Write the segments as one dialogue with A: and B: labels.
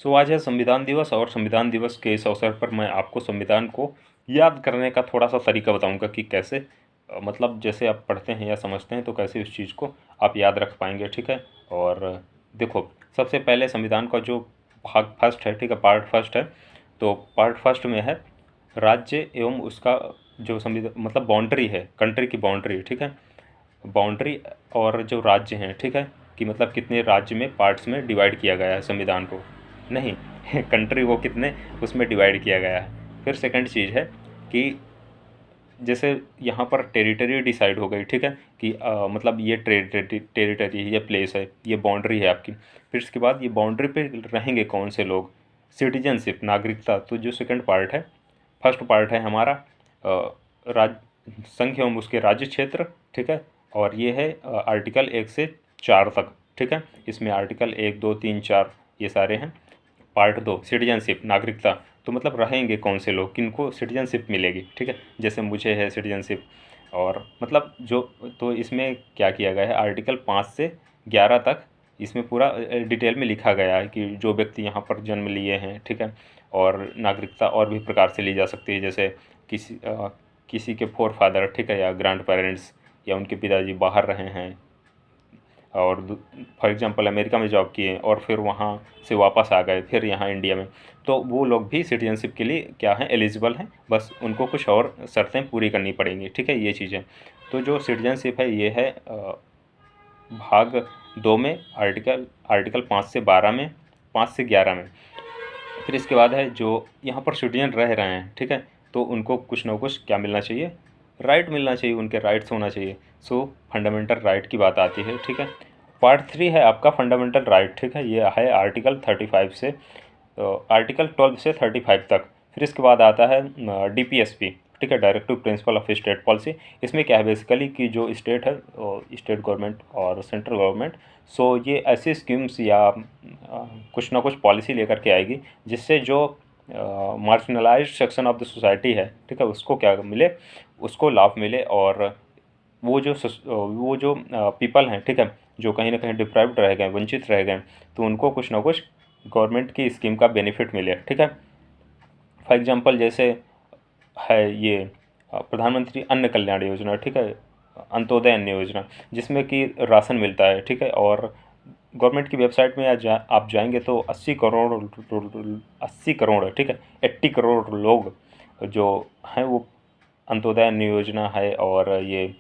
A: सो आज है संविधान दिवस और संविधान दिवस के इस अवसर पर मैं आपको संविधान को याद करने का थोड़ा सा तरीका बताऊंगा कि कैसे मतलब जैसे आप पढ़ते हैं या समझते हैं तो कैसे उस चीज़ को आप याद रख पाएंगे। ठीक है। और देखो, सबसे पहले संविधान का जो भाग फर्स्ट है, ठीक है, पार्ट फर्स्ट है, तो पार्ट फर्स्ट में है राज्य एवं उसका जो संविधान मतलब बाउंड्री है, कंट्री की बाउंड्री, ठीक है, बाउंड्री और जो राज्य हैं, ठीक है, कि मतलब कितने राज्य में पार्ट्स में डिवाइड किया गया है संविधान को, नहीं कंट्री वो कितने उसमें डिवाइड किया गया है। फिर सेकंड चीज़ है कि जैसे यहाँ पर टेरिटरी डिसाइड हो गई, ठीक है, कि मतलब ये टेरिटरी ये प्लेस है, ये बाउंड्री है आपकी। फिर इसके बाद ये बाउंड्री पे रहेंगे कौन से लोग, सिटीजनशिप, नागरिकता। तो जो सेकंड पार्ट है, फर्स्ट पार्ट है हमारा राज संघ एवं उसके राज्य क्षेत्र, ठीक है, और ये है आर्टिकल 1 से 4 तक, ठीक है। इसमें आर्टिकल 1, 2, 3, 4 ये सारे हैं। पार्ट 2 सिटीजनशिप, नागरिकता, तो मतलब रहेंगे कौन से लोग, किनको सिटीजनशिप मिलेगी, ठीक है, जैसे मुझे है सिटीजनशिप। और मतलब जो, तो इसमें क्या किया गया है, आर्टिकल 5 से 11 तक इसमें पूरा डिटेल में लिखा गया है कि जो व्यक्ति यहाँ पर जन्म लिए हैं, ठीक है, और नागरिकता और भी प्रकार से ली जा सकती है, जैसे किसी के फोर फादर, ठीक है, या ग्रैंड पेरेंट्स, या उनके पिताजी बाहर रहे हैं और फॉर एग्जांपल अमेरिका में जॉब किए और फिर वहाँ से वापस आ गए फिर यहाँ इंडिया में, तो वो लोग भी सिटीजनशिप के लिए क्या हैं, एलिजिबल हैं, बस उनको कुछ और शर्तें पूरी करनी पड़ेंगी, ठीक है, ये चीज़ें। तो जो सिटीजनशिप है ये है भाग 2 में आर्टिकल 5 से 12 में, 5 से 11 में। फिर इसके बाद है जो यहाँ पर सिटीजन रह रहे हैं, ठीक है, तो उनको कुछ ना कुछ क्या मिलना चाहिए, राइट मिलना चाहिए, उनके राइट्स होना चाहिए। सो फंडामेंटल राइट की बात आती है, ठीक है। पार्ट 3 है आपका फंडामेंटल राइट, ठीक है, ये है आर्टिकल 35 से आर्टिकल 12 से 35 तक। फिर इसके बाद आता है DPSP, ठीक है, directive principle of state policy. इसमें क्या है बेसिकली कि जो स्टेट है, स्टेट गवर्नमेंट और सेंट्रल गवर्नमेंट, सो ये ऐसी स्कीम्स या कुछ ना कुछ पॉलिसी लेकर के आएगी जिससे जो marginalised section of the society है, ठीक है, उसको क्या मिले, उसको लाभ मिले। और वो जो पीपल हैं, ठीक है, जो कहीं ना कहीं डिप्राइव्ड रह गए, वंचित रह गए, तो उनको कुछ ना कुछ गवर्नमेंट की स्कीम का बेनिफिट मिले, ठीक है। फॉर एग्जांपल जैसे है ये प्रधानमंत्री अन्न कल्याण योजना, ठीक है, अंत्योदय अन्न योजना, जिसमें कि राशन मिलता है, ठीक है, और गवर्नमेंट की वेबसाइट में आप जाएंगे तो 80 करोड़, ठीक है, 80 करोड़ लोग जो हैं वो अंत्योदय अन्न योजना है और ये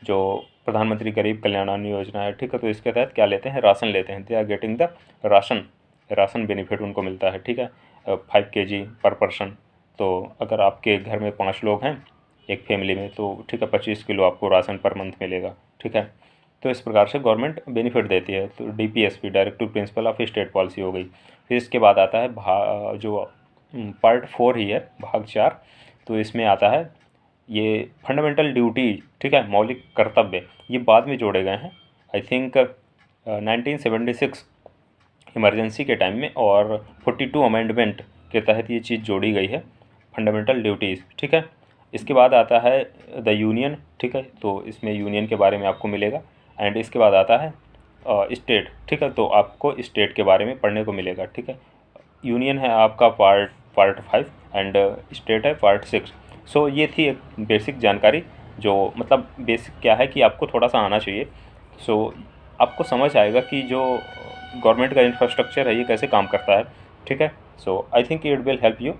A: जो प्रधानमंत्री गरीब कल्याण अन्न योजना है, ठीक है, तो इसके तहत क्या लेते हैं, राशन लेते हैं, they are getting the ration benefit उनको मिलता है, ठीक है, 5 kg पर पर्सन। तो अगर आपके घर में 5 लोग हैं एक फैमिली में, तो ठीक है 25 किलो आपको राशन पर मंथ मिलेगा, ठीक है। तो इस प्रकार से गवर्नमेंट बेनिफिट देती है। तो DPSP directive principle of state policy हो गई। फिर इसके बाद आता है जो पार्ट 4 ही है, भाग 4। तो इसमें आता है ये फंडामेंटल ड्यूटी, ठीक है, मौलिक कर्तव्य, ये बाद में जोड़े गए हैं, आई थिंक 1976 इमरजेंसी के टाइम में, और 42 अमेंडमेंट के तहत ये चीज़ जोड़ी गई है, फंडामेंटल ड्यूटीज़, ठीक है। इसके बाद आता है द यूनियन, ठीक है, तो इसमें यूनियन के बारे में आपको मिलेगा। एंड इसके बाद आता है स्टेट, ठीक है, तो आपको स्टेट के बारे में पढ़ने को मिलेगा, ठीक है। यूनियन है आपका पार्ट 5 एंड स्टेट है पार्ट 6। सो ये थी एक बेसिक जानकारी, जो मतलब बेसिक क्या है कि आपको थोड़ा सा आना चाहिए। सो आपको समझ आएगा कि जो गवर्नमेंट का इंफ्रास्ट्रक्चर है ये कैसे काम करता है, ठीक है। So I think it will help you.